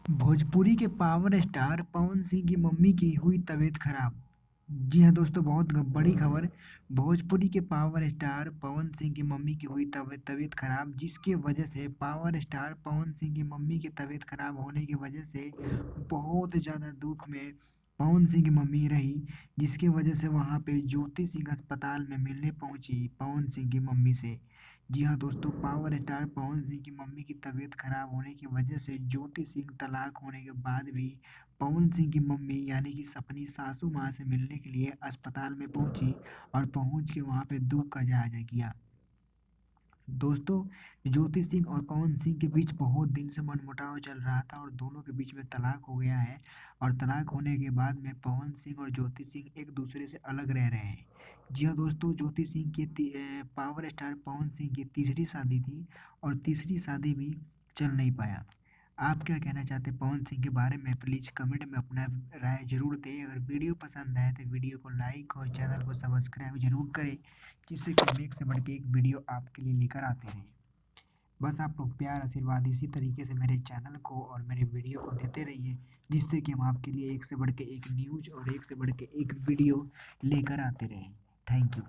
भोजपुरी के power star Pawan Singh की mummy की हुई तबीयत खराब। जी हाँ दोस्तों, बहुत बड़ी खबर। भोजपुरी के पावर स्टार पवन सिंह की मम्मी की हुई तबीयत खराब, जिसकी वजह से पावर स्टार पवन सिंह की मम्मी की तबीयत खराब होने की वजह से बहुत ज़्यादा दुख में पवन सिंह की मम्मी रही। जिसकी वजह से वहाँ पे ज्योति सिंह अस्पताल में मिलने पहुंची पवन सिंह की मम्मी से। जी हाँ दोस्तों, पावर स्टार पवन सिंह की मम्मी की तबीयत खराब होने की वजह से ज्योति सिंह तलाक होने के बाद भी पवन सिंह की मम्मी यानी कि अपनी सासू माँ से मिलने के लिए अस्पताल में पहुंची और पहुंच के वहां पे दुख का जायजा किया। दोस्तों, ज्योति सिंह और पवन सिंह के बीच बहुत दिन से मनमुटाव चल रहा था और दोनों के बीच में तलाक हो गया है। और तलाक होने के बाद में पवन सिंह और ज्योति सिंह एक दूसरे से अलग रह रहे हैं। जी हाँ दोस्तों, ज्योति सिंह की पावर स्टार पवन सिंह की तीसरी शादी थी और तीसरी शादी भी चल नहीं पाया। आप क्या कहना चाहते हैं पवन सिंह के बारे में? प्लीज़ कमेंट में अपना राय जरूर दें। अगर वीडियो पसंद आए तो वीडियो को लाइक और चैनल को सब्सक्राइब जरूर करें, जिससे कि हम एक से बढ़ के एक वीडियो आपके लिए लेकर आते रहें। बस आप लोग प्यार आशीर्वाद इसी तरीके से मेरे चैनल को और मेरे वीडियो को देते रहिए, जिससे कि हम आपके लिए एक से बढ़ के एक न्यूज़ और एक से बढ़ के एक वीडियो लेकर आते रहें। Thank you.